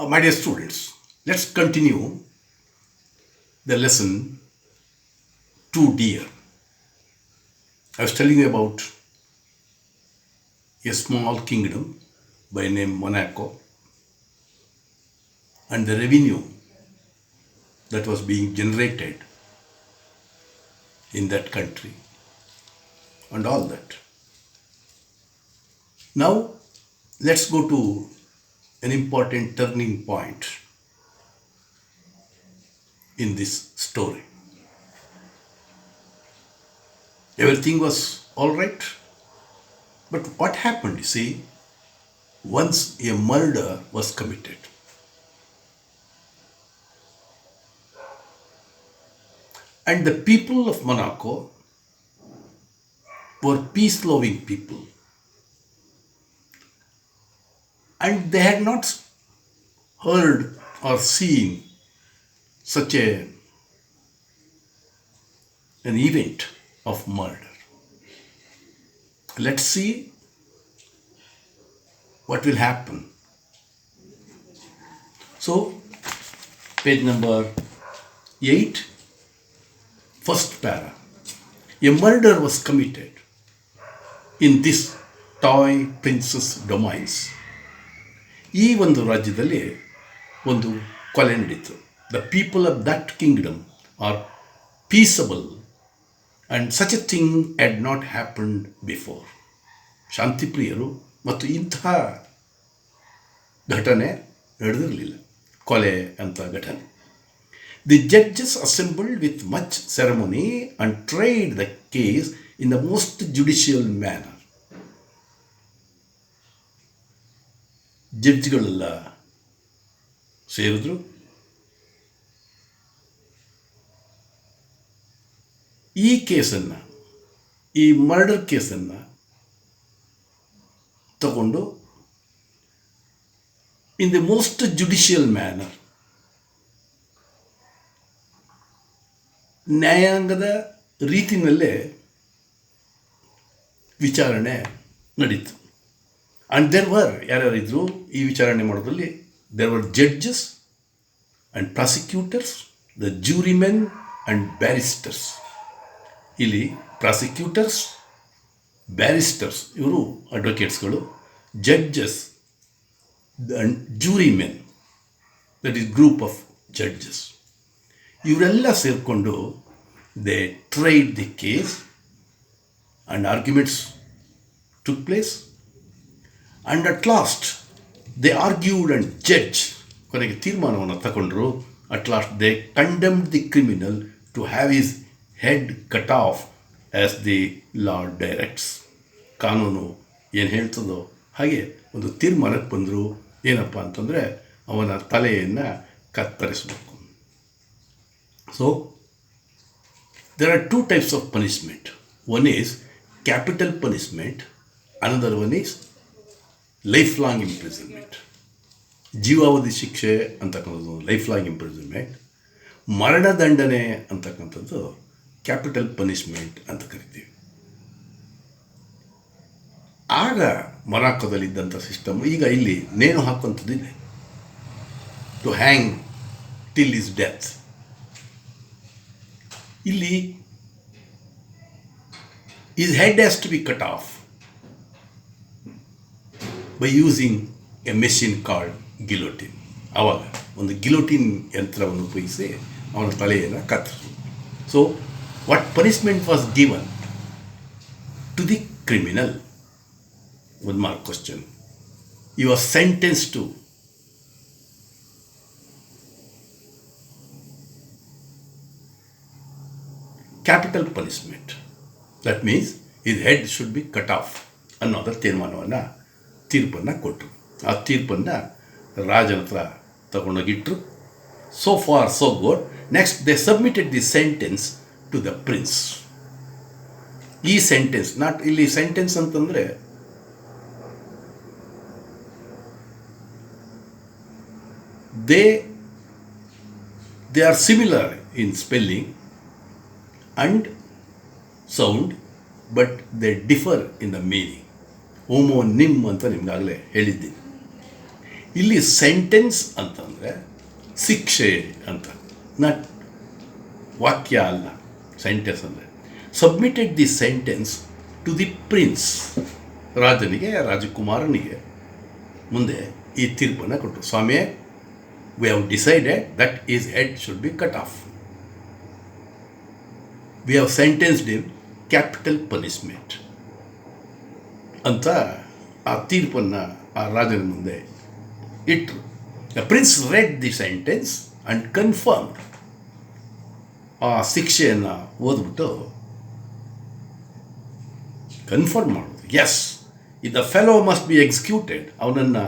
My dear students, let's continue the lesson to dear. I was telling you about a small kingdom by name Monaco and the revenue that was being generated in that country and all that. Now, let's go to an important turning point in this story. Everything was all right, but what happened? You see, once a murder was committed, and the people of Monaco were peace loving people, and they had not heard or seen such an event of murder. Let's see what will happen. So, page number 8, first para. A murder was committed in this toy princess domains. ಈ ಒಂದು ರಾಜ್ಯದಲ್ಲಿ ಒಂದು ಕೊಲೆ ನಡೀತು. The people of that kingdom are peaceable and such a thing had not happened before. ಶಾಂತಿಪ್ರಿಯರು ಮತ್ತು ಇಂತಹ ಘಟನೆ ನಡೆದಿರಲಿಲ್ಲ, ಕೊಲೆ ಅಂತ ಘಟನೆ. The judges assembled with much ceremony and tried the case in the most judicial manner. ಜಡ್ಜ್ಗಳೆಲ್ಲ ಸೇರಿದ್ರು. ಈ ಕೇಸನ್ನು, ಈ ಮರ್ಡರ್ ಕೇಸನ್ನು ತಗೊಂಡು in the most judicial manner, ನ್ಯಾಯಾಂಗದ ರೀತಿಯಲ್ಲೇ ವಿಚಾರಣೆ ನಡೀತು. ಆ್ಯಂಡ್ ದೇರ್ ವರ್, ಯಾರ್ಯಾರಿದ್ರು ಈ ವಿಚಾರಣೆ ಮಾಡೋದ್ರಲ್ಲಿ, there were judges and prosecutors, the jurymen and barristers. ಇಲ್ಲಿ ಪ್ರಾಸಿಕ್ಯೂಟರ್ಸ್, ಬ್ಯಾರಿಸ್ಟರ್ಸ್ ಇವರು ಅಡ್ವೊಕೇಟ್ಸ್ಗಳು, judges and jurymen, that is group of judges. ಇವರೆಲ್ಲ ಸೇರಿಕೊಂಡು they tried the case and arguments took place. And at last they argued and judge, ಕೊನೆಗೆ ತೀರ್ಮಾನವನ್ನು ತಗೊಂಡ್ರು. At last they condemned the criminal to have his head cut off as the law directs. ಕಾನೂನು ಏನು ಹೇಳ್ತದೋ ಹಾಗೆ ಒಂದು ತೀರ್ಮಾನಕ್ಕೆ ಬಂದರು. ಏನಪ್ಪ ಅಂತಂದರೆ ಅವನ ತಲೆಯನ್ನು ಕತ್ತರಿಸಬೇಕು. So there are 2 types of punishment. One is capital punishment, another one is life long imprisonment. ಜೀವಾವಧಿ ಶಿಕ್ಷೆ ಅಂತಕ್ಕಂಥದ್ದು ಲೈಫ್ ಲಾಂಗ್ ಇಂಪ್ರಿಸನ್ಮೆಂಟ್, ಮರಣದಂಡನೆ ಅಂತಕ್ಕಂಥದ್ದು ಕ್ಯಾಪಿಟಲ್ ಪನಿಷ್ಮೆಂಟ್ ಅಂತ ಕರಿತೀವಿ. ಆಗ ಮೊನಾಕೋದಲ್ಲಿದ್ದಂಥ ಸಿಸ್ಟಮ್ ಈಗ ಇಲ್ಲಿ ನೇಣು ಹಾಕುವಂಥದ್ದಿದೆ, to hang till his death. ಇಲ್ಲಿ his head has to be cut off by using a machine called guillotine. ಆವಾಗ ಒಂದು ಗಿಲೋಟಿನ್ ಯಂತ್ರವನ್ನು ಉಪಯೋಗಿಸಿ ಅವನ ತಲೆಯನ್ನು ಕತ್ತರಿಸು. So what punishment was given to the criminal? One mark question. You are sentence to capital punishment. That means his head should be cut off ಅನ್ನೋದರ ತೀರ್ಪನ್ನು ಕೊಟ್ಟರು. ಆ ತೀರ್ಪನ್ನು ರಾಜನ ಹತ್ರ ತಗೊಂಡೋಗಿಟ್ರು. So far so good. Next they submitted the sentence to the prince. ಈ sentence ಇಲ್ಲಿ ಸೆಂಟೆನ್ಸ್ ಅಂತಂದರೆ they are similar in spelling and sound, but they differ in the meaning. Homonym ಅಂತ ನಿಮ್ಗಾಗಲೇ ಹೇಳಿದ್ದೀನಿ. ಇಲ್ಲಿ ಸೆಂಟೆನ್ಸ್ ಅಂತಂದರೆ ಶಿಕ್ಷೆ ಅಂತ, ನಾಟ್ ವಾಕ್ಯ ಅಲ್ಲ. ಸೆಂಟೆನ್ಸ್ ಅಂದರೆ submitted the sentence to the prince, ರಾಜನಿಗೆ, ರಾಜಕುಮಾರನಿಗೆ ಮುಂದೆ ಈ ತೀರ್ಪನ್ನು ಕೊಟ್ಟರು. ಸ್ವಾಮಿ, we have decided that his head should be cut off. We have sentenced him capital punishment ಅಂತ ಆ ತೀರ್ಪನ್ನು ಆ ರಾಜನ ಮುಂದೆ ಇಟ್ಟರು. The prince read the sentence and confirm. ಆ ಶಿಕ್ಷೆಯನ್ನು ಓದ್ಬಿಟ್ಟು ಕನ್ಫರ್ಮ್ ಮಾಡೋದು. Yes, the fellow must be executed. ಅವನನ್ನು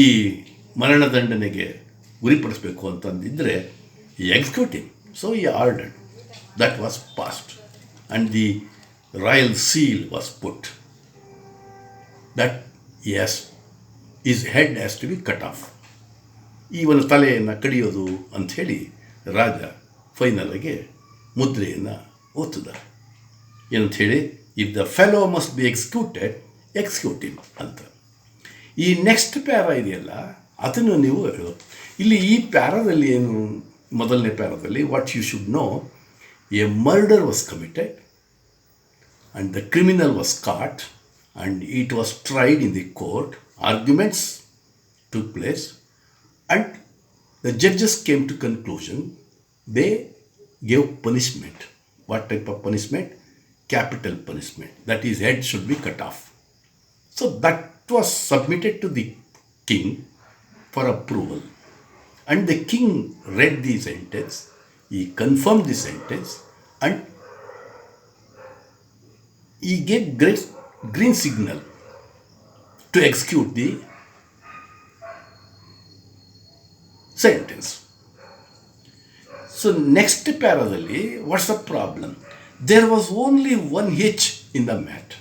ಈ ಮರಣದಂಡನೆಗೆ ಗುರಿಪಡಿಸಬೇಕು ಅಂತಂದಿದ್ದರೆ ಎಕ್ಸಿಕ್ಯೂಟಿವ್. ಸೊ ಈ ordered. That was passed and the royal seal was put that yes his head has to be cut off. ಇವನ ತಲೆಯನ್ನು ಕಡಿಯೋದು ಅಂಥೇಳಿ ರಾಜ ಫೈನಲ್ಗೆ ಮುದ್ರೆಯನ್ನು ಒತ್ತದ. ಏನಂಥೇಳಿ, if the fellow must be executed, executive ಅಂತ. ಈ ನೆಕ್ಸ್ಟ್ ಪ್ಯಾರ ಇದೆಯಲ್ಲ, ಅದನ್ನು ನೀವು ಹೇಳೋದು. ಇಲ್ಲಿ ಈ ಪ್ಯಾರಾದಲ್ಲಿ ಏನು, ಮೊದಲನೇ ಪ್ಯಾರಾದಲ್ಲಿ what you should know, a murder was committed and the criminal was caught and it was tried in the court. Arguments took place and the judges came to conclusion. They gave punishment. What type of punishment? Capital punishment. That is, head should be cut off. So that was submitted to the king for approval. And the king read the sentence, he confirmed the sentence, and he gave green signal to execute the sentence. So next paradali, what's the problem? There was only one hitch in the matter.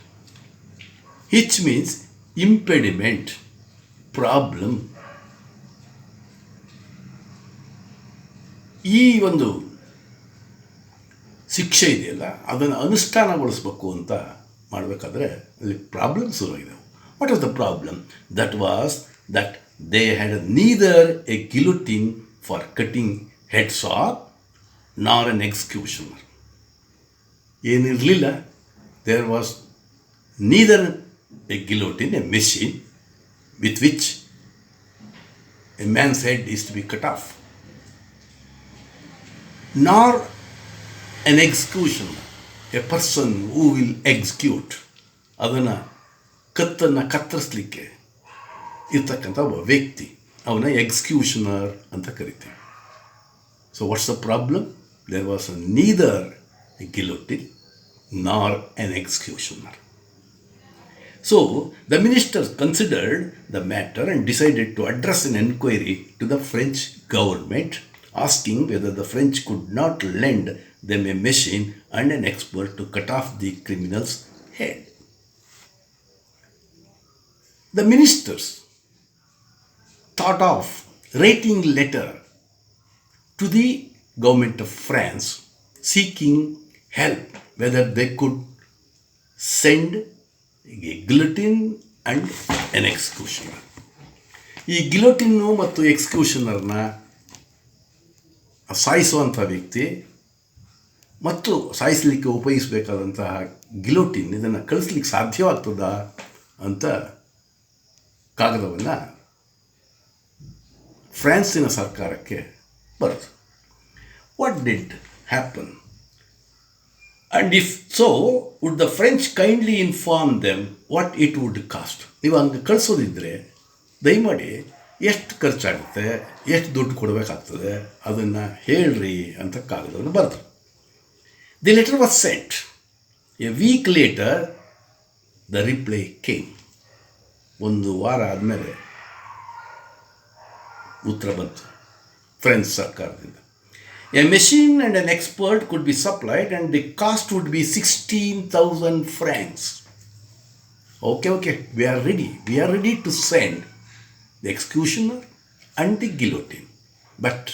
Hitch means impediment, problem. ಈ ಒಂದು ಶಿಕ್ಷೆ ಇದೆಯಲ್ಲ, ಅದನ್ನು ಅನುಷ್ಠಾನಗೊಳಿಸ್ಬೇಕು ಅಂತ ಮಾಡಬೇಕಾದ್ರೆ ಅಲ್ಲಿ problem ಶುರುವಾಗಿದೆ. What was the problem? That was that they had neither a guillotine for cutting heads off nor an executioner. ಏನಿರಲಿಲ್ಲ. There was neither a guillotine, a machine with which a man's head is to be cut off, nor an executioner, a person who will execute, ಅದನ್ನು ಕತ್ತನ್ನು ಕತ್ತರಿಸಲಿಕ್ಕೆ ಇರ್ತಕ್ಕಂಥ ಒಬ್ಬ ವ್ಯಕ್ತಿ, ಅವನ executioner ಅಂತ ಕರಿತೀವಿ. So what's the problem? There was neither a guillotine nor an executioner. So the minister considered the matter and decided to address an enquiry to the French government, asking whether the French could not lend them a machine and an expert to cut off the criminal's head. The ministers thought of writing letter to the government of France seeking help whether they could send a guillotine and an executioner. ಈ ಗಿಲೋಟಿನ್ನು ಮತ್ತು ಎಕ್ಸಿಕ್ಯೂಷನರ್ನ ಸಾಯಿಸುವಂಥ ವ್ಯಕ್ತಿ ಮತ್ತು ಸಾಯಿಸಲಿಕ್ಕೆ ಉಪಯೋಗಿಸಬೇಕಾದಂತಹ ಗಿಲೋಟಿನ್, ಇದನ್ನು ಕಳಿಸ್ಲಿಕ್ಕೆ ಸಾಧ್ಯವಾಗ್ತದ ಅಂತ ಕಾಗದವನ್ನು ಫ್ರಾನ್ಸಿನ ಸರ್ಕಾರಕ್ಕೆ ಬರೆದು. What did happen? And if so would the French kindly inform them what it would cost. ನೀವು ಹಂಗೆ ಕಳಿಸೋದಿದ್ದರೆ ದಯಮಾಡಿ ಎಷ್ಟು ಖರ್ಚಾಗುತ್ತೆ, ಎಷ್ಟು ದುಡ್ಡು ಕೊಡಬೇಕಾಗ್ತದೆ, ಅದನ್ನು ಹೇಳ್ರಿ ಅಂತ ಕಾಗದವನ್ನು ಬರೆದ್ರು. The letter was sent. A week later the reply came. ಒಂದು ವಾರ ಆದಮೇಲೆ ಉತ್ತರ ಬಂತು ಫ್ರೆಂಚ್ ಸರ್ಕಾರದಿಂದ. A machine and an expert could be supplied and the cost would be 16,000 francs. Okay, we are ready to send the executioner and the guillotine, but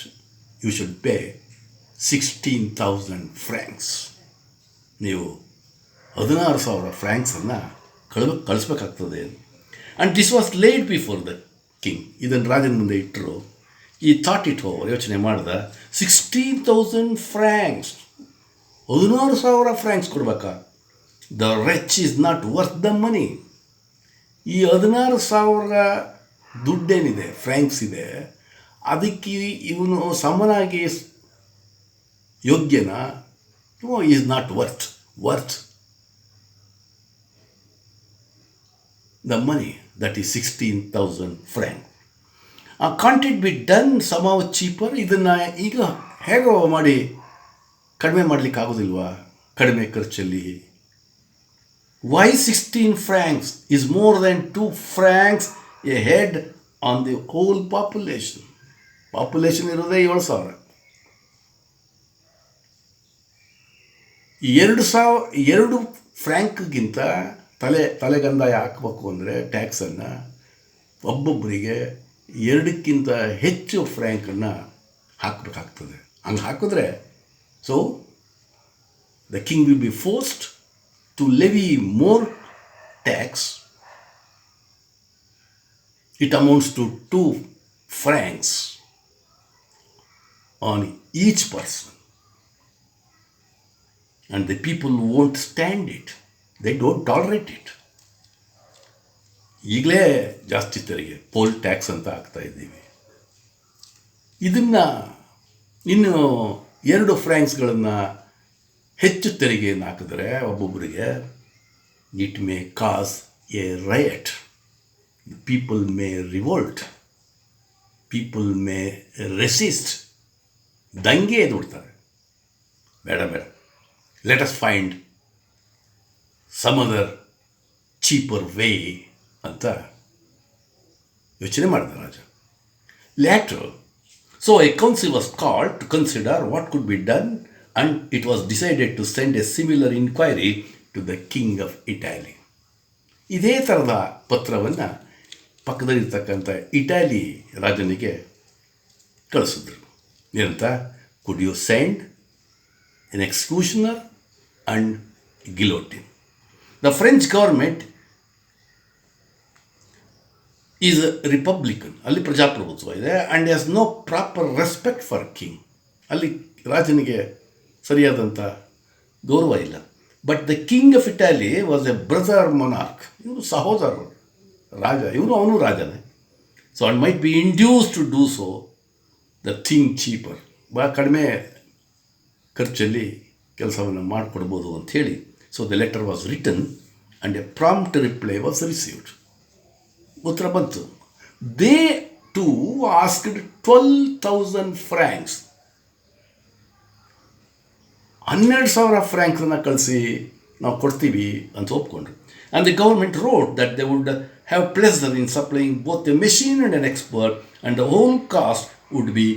you should pay 16,000 francs. ನೀವು 16,000 francsನ್ನು ಕಳಿಸ್ಬೇಕಾಗ್ತದೆ. And this was laid before the king. ಇದನ್ನು ರಾಜನ ಮುಂದೆ ಇಟ್ಟರು. ಈ thought it over, ಯೋಚನೆ ಮಾಡ್ದ, 16,000 ಫ್ರ್ಯಾಂಕ್ಸ್, 16,000 ಫ್ರ್ಯಾಂಕ್ಸ್ ಕೊಡ್ಬೇಕಾ? The wretch is not worth the money. ಈ 16,000 ದುಡ್ಡೇನಿದೆ, ಫ್ರ್ಯಾಂಕ್ಸ್ ಇದೆ, ಅದಕ್ಕೆ ಇವನು ಸಮನಾಗಿ ಯೋಗ್ಯನಾ? No, is not worth the money, that is 16,000 franc. Can't it be done somehow cheaper? ಇದನ್ನು ಈಗ ಹೇಗೋ ಮಾಡಿ ಕಡಿಮೆ ಮಾಡಲಿಕ್ಕೆ ಆಗೋದಿಲ್ವಾ? ಕಡಿಮೆ ಖರ್ಚಲ್ಲಿ. Why 16 francs is more than 2 francs a head on the whole population. Population ಇರೋದೇ 7,000. 2 ಫ್ರ್ಯಾಂಕ್ಗಿಂತ ತಲೆಗಂದಾಯ ಹಾಕಬೇಕು ಅಂದರೆ ಟ್ಯಾಕ್ಸನ್ನು ಒಬ್ಬೊಬ್ಬರಿಗೆ 2ಕ್ಕಿಂತ ಹೆಚ್ಚು ಫ್ರ್ಯಾಂಕನ್ನು ಹಾಕಬೇಕಾಗ್ತದೆ. ಹಂಗೆ ಹಾಕಿದ್ರೆ so the king will be forced to levy more tax. It amounts to 2 francs on each person. And the people won't stand it. They don't tolerate it. ಈಗಲೇ ಜಾಸ್ತಿ ತೆರಿಗೆ, ಪೋಲ್ ಟ್ಯಾಕ್ಸ್ ಅಂತ ಹಾಕ್ತಾ ಇದ್ದೀವಿ. ಇದನ್ನು ಇನ್ನು 2 ಫ್ರ್ಯಾಂಕ್ಸ್ಗಳನ್ನು ಹೆಚ್ಚು ತೆರಿಗೆಯನ್ನು ಹಾಕಿದ್ರೆ ಒಬ್ಬೊಬ್ಬರಿಗೆ, it may cause a riot. People may revolt, people may resist. ದಂಗೆ ಎದುರ್ತಾರೆ. ಬೇಡ, let us find some other cheaper way ಅಂತ ಯೋಚನೆ ಮಾಡಿದ ರಾಜ. Later, so a council was called to consider what could be done, and it was decided to send a similar inquiry to the king of Italy. ಇದೇ ಥರದ ಪತ್ರವನ್ನು ಪಕ್ಕದಲ್ಲಿರ್ತಕ್ಕಂಥ Italy ರಾಜನಿಗೆ ಕಳಿಸಿದ್ರು. ಏನಂತ? could you send an executioner and guillotine? The French government is republican, ಅಲ್ಲಿ ಪ್ರಜಾಪ್ರಭುತ್ವ ಇದೆ, and has no proper respect for king. ಅಲ್ಲಿ ರಾಜನಿಗೆ ಸರಿಯಾದಂಥ ಗೌರವ ಇಲ್ಲ. But the king of Italy was a brother monarch. ಇವರು ಸಹೋದರರು, ರಾಜ, ಅವನು ರಾಜನೇ. So and might be induce to do so the thing cheaper. ಭಾಳ ಕಡಿಮೆ ಖರ್ಚಲ್ಲಿ ಕೆಲಸವನ್ನು ಮಾಡಿಕೊಡ್ಬೋದು ಅಂಥೇಳಿ. So the letter was written and a prompt reply was received. ಉತ್ತರ ಬಂತು. They to asked 12,000 francs. 12,000 ಫ್ರ್ಯಾಂಕ್ಸನ್ನು ಕಳಿಸಿ ನಾವು ಕೊಡ್ತೀವಿ ಅಂತ ಒಪ್ಕೊಂಡ್ರು. And the government wrote that they would have pleasure in supplying both a machine and an expert, and the whole cost would be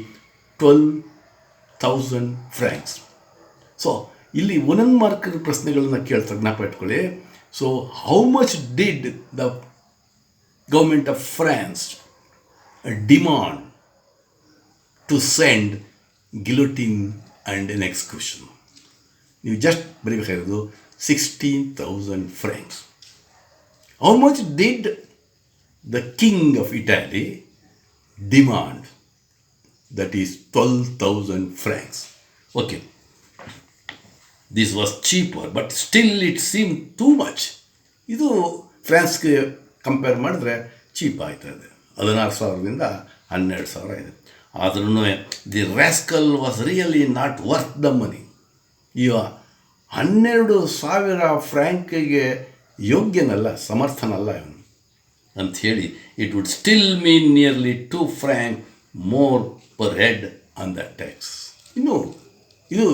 12,000 francs. So ಇಲ್ಲಿ ಒಂದೊಂದು marker ಪ್ರಶ್ನೆಗಳನ್ನು ಕೇಳ್ತಾರೆ, ಜ್ಞಾಪ ಇಟ್ಕೊಳ್ಳಿ. So how much did the government of France demand to send guillotine and an execution? ನೀವು just ಬರೀಬೇಕಾಗಿರೋದು 16,000 francs. How much did the king of Italy demand? That is 12,000 francs. Okay, this was cheaper, but still it seem too much. ಇದು ಫ್ರಾನ್ಸ್ಗೆ compare ಮಾಡಿದ್ರೆ cheap ಆಯ್ತದೆ. 16,000ದಿಂದ 12,000 ಇದೆ. ಆದ್ರೂ the rascal was really not worth the money. ಈಗ 12,000 ಫ್ರ್ಯಾಂಕಿಗೆ ಯೋಗ್ಯನಲ್ಲ, ಸಮರ್ಥನಲ್ಲ ಇವನು ಅಂಥೇಳಿ. It would still mean nearly 2 franc more per head on the tax. ಇನ್ನು ಇದು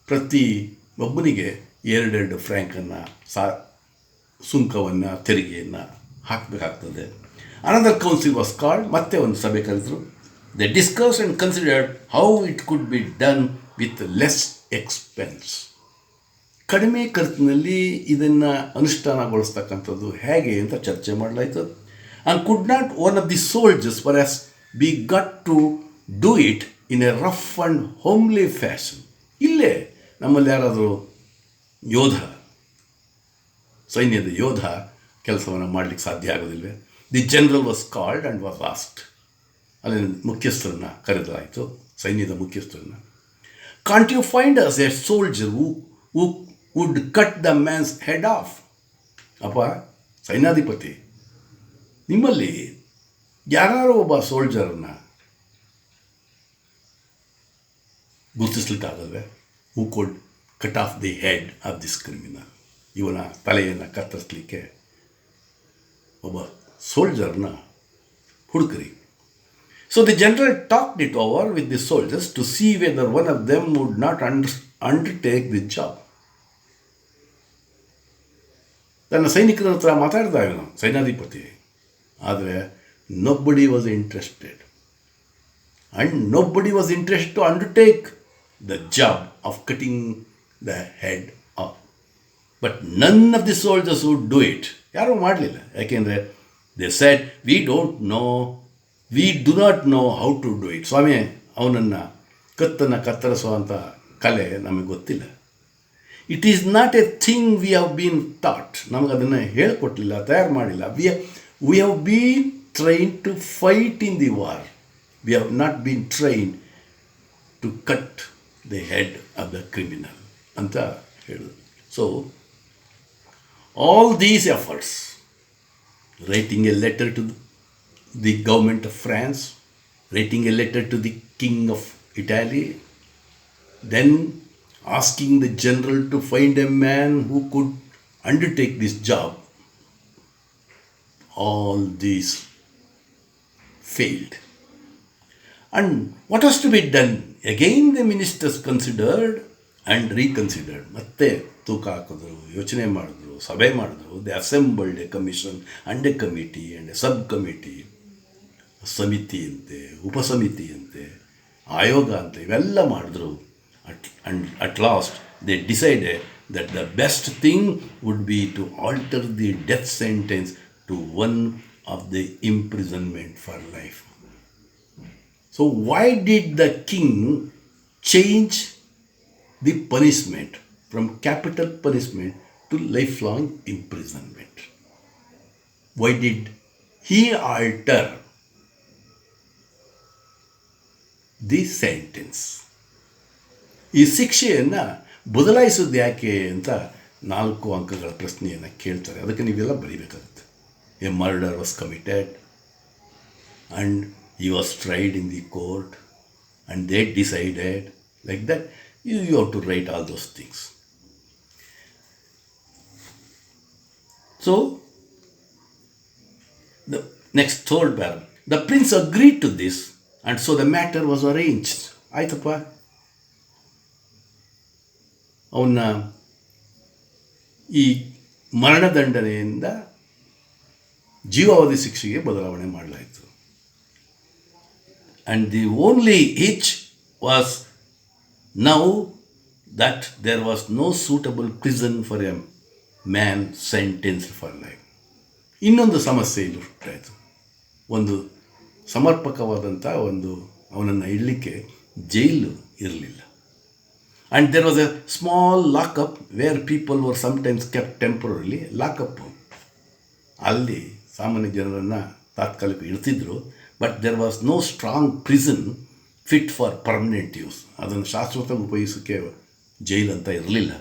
ಪ್ರತಿ ಒಬ್ಬನಿಗೆ 2 ಫ್ರ್ಯಾಂಕನ್ನು ಸುಂಕವನ್ನು, ತೆರಿಗೆಯನ್ನು ಹಾಕಬೇಕಾಗ್ತದೆ. Another council was called. ಮತ್ತೆ ಒಂದು ಸಭೆ ಕರೆದರು. They discuss and considered how it could be done with less expense. ಕಡಿಮೆ ಖರ್ಚಿನಲ್ಲಿ ಇದನ್ನು ಅನುಷ್ಠಾನಗೊಳಿಸ್ತಕ್ಕಂಥದ್ದು ಹೇಗೆ ಅಂತ ಚರ್ಚೆ ಮಾಡಲಾಯಿತು. And could not one of the soldiers for us be got to do it in a rough and homely fashion. ಇಲ್ಲೇ ನಮ್ಮಲ್ಲಿ ಯಾರಾದರೂ ಯೋಧ, ಸೈನ್ಯದ ಯೋಧ ಕೆಲಸವನ್ನು ಮಾಡಲಿಕ್ಕೆ ಸಾಧ್ಯ ಆಗೋದಿಲ್ವೇ? The general was called and was asked. ಅಲ್ಲಿ ಮುಖ್ಯಸ್ಥರನ್ನ ಕರೆದಲಾಯಿತು, ಸೈನ್ಯದ ಮುಖ್ಯಸ್ಥರನ್ನ. Can't you find us a soldier who would cut the man's head off? ಅಪ್ಪ ಸೈನ್ಯಾಧಿಪತಿ, ನಿಮ್ಮಲ್ಲಿ ಯಾರು ಒಬ್ಬ ಸೋಲ್ಜರನ್ನ ಗುರುತಿಸ್ಲಿಕ್ಕಾಗಲ್ವೇ? Who could cut off the head of this criminal. ಇವನ ತಲೆಯನ್ನು ಕತ್ತರಿಸಲಿಕ್ಕೆ ಒಬ್ಬ ಸೋಲ್ಜರ್ನ ಹುಡುಕ್ರಿ. So the general talked it over with the soldiers to see whether one of them would not undertake the job. ತನ್ನ ಸೈನಿಕರ ಹತ್ರ ಮಾತಾಡ್ದ ಇವನು ಸೈನ್ಯಾಧಿಪತಿ. ಆದರೆ nobody was interested, and nobody was interested to undertake the job of cutting the head off. But none of the soldiers would do it. ಯಾರೂ ಮಾಡಲಿಲ್ಲ. ಯಾಕೆಂದರೆ they said we don't know, we do not know how to do it. ಸ್ವಾಮಿ, ಅವನನ್ನು ಕತ್ತನ್ನು ಕತ್ತರಿಸುವಂಥ ಕಲೆ ನಮಗೆ ಗೊತ್ತಿಲ್ಲ. It is not a thing we have been taught. ನಮಗೆ ಅದನ್ನು ಹೇಳಿಕೊಟ್ಟಿಲ್ಲ, ತಯಾರು ಮಾಡಿಲ್ಲ. We have been train to fight in the war. We have not been train to cut the head off the criminal ಅಂತ ಹೇಳಿದ್ರು. So all these efforts, writing a letter to the government of France, writing a letter to the king of Italy, then asking the general to find a man who could undertake this job, all these failed. And what was to be done? Again the ministers considered and reconsidered. ಮತ್ತೆ ತೂಕ ಹಾಕಿದ್ರು, ಯೋಚನೆ ಮಾಡಿದ್ರು, ಸಭೆ ಮಾಡಿದ್ರು. They assembled a commission and a committee and a sub committee. ಸಮಿತಿ ಅಂತೆ, ಉಪಸಮಿತಿ ಅಂತೆ, ಆಯೋಗ ಅಂತ ಇವೆಲ್ಲ ಮಾಡಿದ್ರು. At last they decided that the best thing would be to alter the death sentence to one of the imprisonment for life. So why did the king change the punishment from capital punishment to lifelong imprisonment? Why did he alter the sentence? ಈ ಶಿಕ್ಷೆಯನ್ನು ಬದಲಾಯಿಸೋದು ಯಾಕೆ ಅಂತ 4 ಅಂಕಗಳ ಪ್ರಶ್ನೆಯನ್ನು ಕೇಳ್ತಾರೆ. ಅದಕ್ಕೆ ನೀವೆಲ್ಲ ಬರೀಬೇಕಾಗುತ್ತೆ. A murder was committed and he was tried in the court and they decided like that. You have to write all those things. So, the next third paragraph. The prince agreed to this, and so the matter was arranged. ಆಯ್ತಪ್ಪ, ಅವನ್ನ ಈ ಮರಣದಂಡನೆಯಿಂದ ಜೀವಾವಧಿ ಶಿಕ್ಷೆಗೆ ಬದಲಾವಣೆ ಮಾಡಲಾಯಿತು. And the only hitch was now that there was no suitable prison for a man sentenced for life. ಇನ್ನೊಂದು ಸಮಸ್ಯೆ ಇಲ್ಲಿ ಹುಟ್ಟಾಯಿತು. ಒಂದು ಸಮರ್ಪಕವಾದಂಥ ಅವನನ್ನು ಇಡಲಿಕ್ಕೆ ಜೈಲು ಇರಲಿಲ್ಲ. And there was a small lockup where people were sometimes kept temporarily. Lockup ಅಲ್ಲಿ ಸಾಮಾನ್ಯ ಜನರನ್ನು ತಾತ್ಕಾಲಿಕ ಇಡ್ತಿದ್ರು. But there was no strong prison fit for permanent use. ಅದನ್ನು ಶಾಶ್ವತ ಉಪಯೋಗಿಸೋಕ್ಕೆ ಜೈಲ್ ಅಂತ ಇರಲಿಲ್ಲ.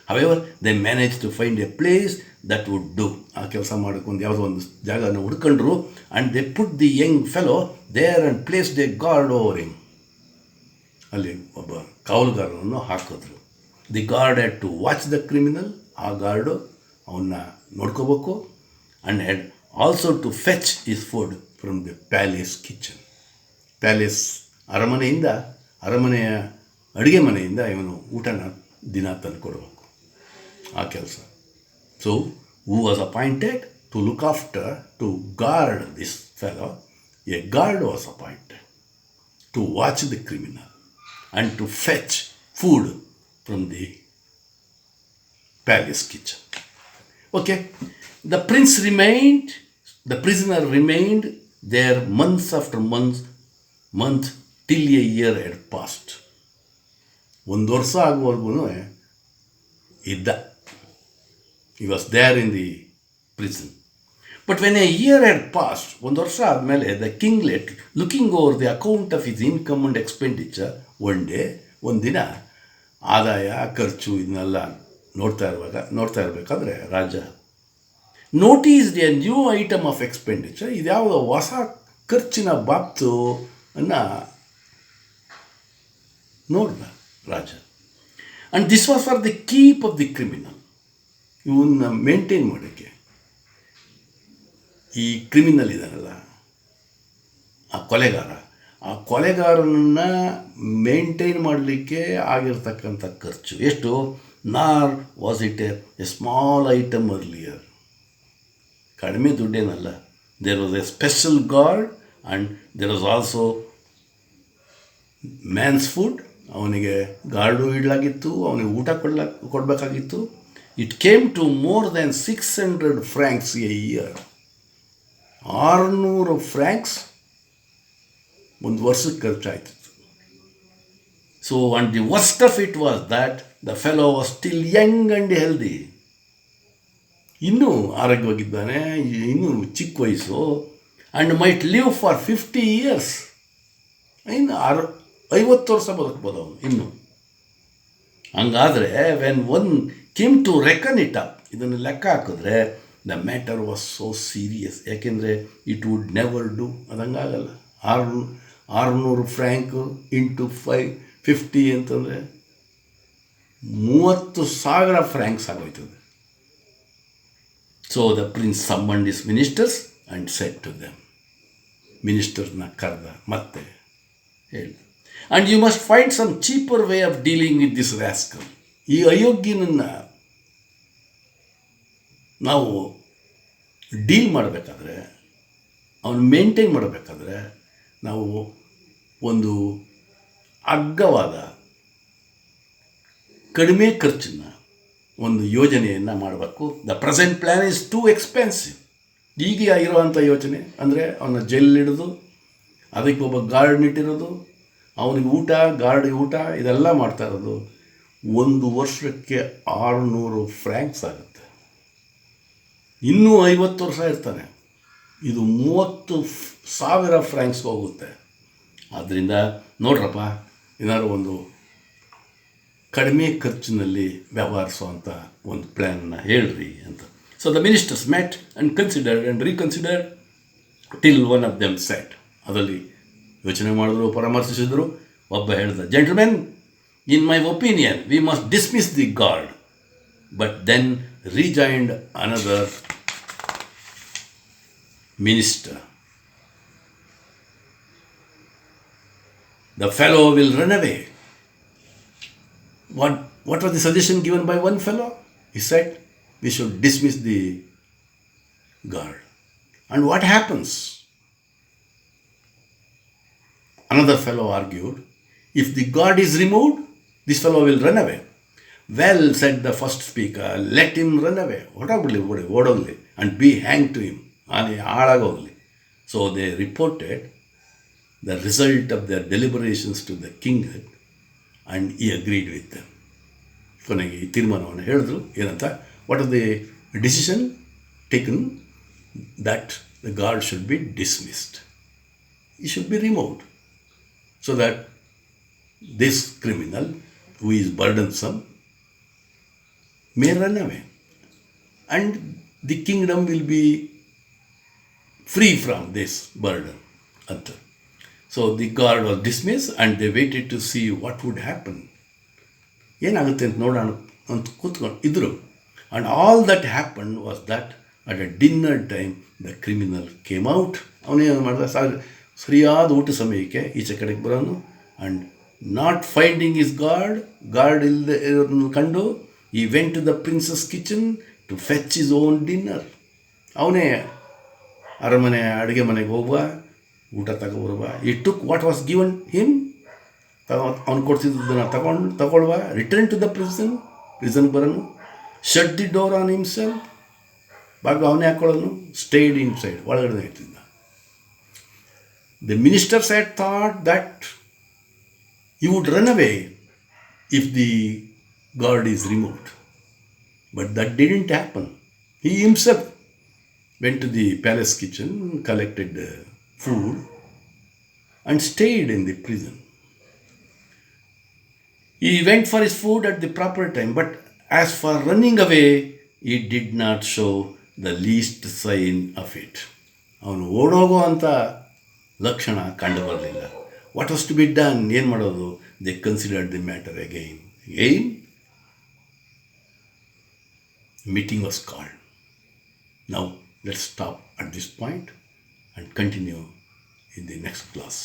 However they manage to find a place that would do. ಆ ಕೆಲಸ ಮಾಡೋಕ್ಕೊಂದು ಯಾವುದೋ ಒಂದು ಜಾಗನ ಹುಡ್ಕೊಂಡ್ರು. And they put the young fellow there and place they guard over him. ಅಲ್ಲಿ ಒಬ್ಬ ಕಾವಲುಗಾರನನ್ನು ಹಾಕಿದ್ರು. The guard had to watch the criminal. ಆ ಗಾರ್ಡು ಅವನ್ನ ನೋಡ್ಕೋಬೇಕು. And had also to fetch his food from the palace kitchen. Palace ಅರಮನೆಯ ಅಡುಗೆ ಮನೆಯಿಂದ ಇವನು ಊಟನ ದಿನ ತಂದು ಕೊಡಬೇಕು. ಆ ಕೆಲಸ. So who was appointed to look after, to guard this fellow. A guard was appointed to watch the criminal and to fetch food from the palace kitchen. Okay. The prisoner remained there months after month till a year had passed. 1 ವರ್ಷ ಆಗುವವರೆಗೂ ಇದ್ದ. He was there in the prison. But when a year had passed, ಒಂದು ವರ್ಷ ಆದಮೇಲೆ the kinglet looking over the account of his income and expenditure ಒಂದಿನ ಆದಾಯ ಖರ್ಚು ಇದನ್ನೆಲ್ಲ ನೋಡ್ತಾ ಇರಬೇಕಾದ್ರೆ ರಾಜ noticed a new item of expenditure, ಇದ್ಯಾವುದೋ ಹೊಸ ಖರ್ಚಿನ ಬಾಬ್ತು ಅನ್ನ ನೋಡ್ದ ರಾಜ. And this was for the keep of the criminal. ಇವನ್ನ ಮೇಂಟೈನ್ ಮಾಡೋಕ್ಕೆ ಈ ಕ್ರಿಮಿನಲ್ ಇದಾನಲ್ಲ, ಆ ಕೊಲೆಗಾರನನ್ನು ಮೇಂಟೈನ್ ಮಾಡಲಿಕ್ಕೆ ಆಗಿರ್ತಕ್ಕಂಥ ಖರ್ಚು ಎಷ್ಟು? Nor was it a small item earlier. ಕಡಿಮೆ ದುಡ್ಡೇನಲ್ಲ. There was a special guard and there was also man's food. ಅವನಿಗೆ ಗಾರ್ಡು ಇಡಲಾಗಿತ್ತು, ಅವನಿಗೆ ಊಟ ಕೊಡಬೇಕಾಗಿತ್ತು. It came to more than 600 francs a year. 600 francs ಒಂದು ವರ್ಷಕ್ಕೆ ಖರ್ಚಾಯ್ತು. So and the worst of it was that the fellow was still young and healthy. ಇನ್ನೂ ಆರೋಗ್ಯವಾಗಿದ್ದಾನೆ, ಇನ್ನೂ ಚಿಕ್ಕ ವಯಸ್ಸು. And might live for 50 years. ಇನ್ನು 50 ವರ್ಷ ಬದುಕ್ಬೋದು ಅವನು ಇನ್ನು. ಹಂಗಾದರೆ when one came to reckon it up, ಇದನ್ನು ಲೆಕ್ಕ ಹಾಕಿದ್ರೆ the matter was so serious. ಯಾಕೆಂದರೆ ಇಟ್ ವುಡ್ ನೆವರ್ ಡೂ. ಅದು ಹಂಗಾಗಲ್ಲ. 600 francs ಇಂಟು 50 ಅಂತಂದರೆ 30,000 francs ಆಗೋಯ್ತದೆ. So the prince summoned his ministers and said to them, ಮಿನಿಸ್ಟರ್ನ ಕರೆದ ಮತ್ತೆ ಹೇಳಿ, and you must find some cheaper way of dealing with this rascal. ಈ ಅಯೋಗ್ಯನನ್ನು ನಾವು ಡೀಲ್ ಮಾಡಬೇಕಾದ್ರೆ, ಅವನು ಮೇಂಟೈನ್ ಮಾಡಬೇಕಾದ್ರೆ ನಾವು ಒಂದು ಅಗ್ಗವಾದ ಕಡಿಮೆ ಖರ್ಚನ್ನು ಒಂದು ಯೋಜನೆಯನ್ನು ಮಾಡಬೇಕು. The present plan is two expensive. ಈಗ ಇರೋವಂಥ ಯೋಚನೆ ಅಂದರೆ ಅವನ ಜೈಲಿಡಿದು ಅದಕ್ಕೆ ಒಬ್ಬ ಗಾರ್ಡ್ ಇಟ್ಟಿರೋದು, ಅವನಿಗೆ ಊಟ, ಗಾರ್ಡಿಗೆ ಊಟ, ಇದೆಲ್ಲ ಮಾಡ್ತಾ ಇರೋದು ಒಂದು ವರ್ಷಕ್ಕೆ 600 francs ಆಗುತ್ತೆ. ಇನ್ನೂ 50 ವರ್ಷ ಇರ್ತಾನೆ. ಇದು 30,000 francs ಹೋಗುತ್ತೆ. ಆದ್ದರಿಂದ ನೋಡ್ರಪ್ಪ, ಏನಾದ್ರು ಒಂದು ಕಡಿಮೆ ಖರ್ಚಿನಲ್ಲಿ ವ್ಯವಹರಿಸುವಂಥ ಒಂದು ಪ್ಲ್ಯಾನ್ನ ಹೇಳ್ರಿ ಅಂತ. So the ministers met and considered and reconsidered till one of them said. ಅದರಲ್ಲಿ ಯೋಚನೆ ಮಾಡಿದ್ರು, ಪರಾಮರ್ಶಿಸಿದ್ರು. ಒಬ್ಬ ಹೇಳಿದ, gentlemen, in my opinion we must dismiss the guard. But then rejoined another minister, the fellow will run away. What was the suggestion given by one fellow? He said we should dismiss the guard. And what happens? Another fellow argued, if the guard is removed, this fellow will run away. Well, said the first speaker, let him run away. Odogli and be hanged to him. ಹಾಳಾಗೋಗಲಿ. So they reported the result of their deliberations to the king and he agreed with them. ಕೊನೆಗೆ ಈ ತೀರ್ಮಾನವನ್ನು ಹೇಳಿದ್ರು. ಏನಂತ? What are the decision taken? That the guard should be dismissed, he should be removed, so that this criminal who is burdensome may run away and the kingdom will be free from this burden. So the guard was dismissed and they waited to see what would happen. ಏನಾಗುತ್ತೆ ಅಂತ ನೋಡೋಣ ಅಂತ ಕೂತ್ಕೊಂಡು ಇದ್ರು. And all that happened was that at a dinner time the criminal came out. ಅವನೇನು ಮಾಡಿದ? ಸರಿಯಾದ ಊಟ ಸಮಯಕ್ಕೆ ಈಚೆ ಕಡೆಗೆ ಬರೋನು. And not finding his guard ಇಲ್ಲದೆ ಕಂಡು he went to the prince's kitchen to fetch his own dinner. ಅವನೇ ಅರಮನೆ ಅಡುಗೆ ಮನೆಗೆ ಹೋಗುವ, ಊಟ ತಗೊಬರುವ. He took what was given him, ಅವ್ನು ಕೊಡ್ತಿದ್ದನ್ನು ತಗೊಳ್ಳುವ, ರಿಟರ್ನ್ ಟು ದ ಪ್ರಿಸನ್ ಬರೋನು, shut the door on himself, ಬಾಗಿಲು ಅವನೇ ಹಾಕೊಳ್ಳೋನು, ಸ್ಟೇಡ್ ಇನ್ ಸೈಡ್, ಒಳಗಡೆ ಇರ್ತಿದ್ದ. The ministers had thought that he would run away if the guard is removed. But that didn't happen. He himself went to the palace kitchen, collected food, and stayed in the prison. He went for his food at the proper time, but as for running away, he did not show the least sign of it. ಅವನು ಓಡೋಗೋ ಅಂತ ಲಕ್ಷಣ ಕಂಡು ಬರಲಿಲ್ಲ. What was to be done? ಏನು ಮಾಡೋದು? They considered the matter again meeting was called. Now let's stop at this point and continue in the next class.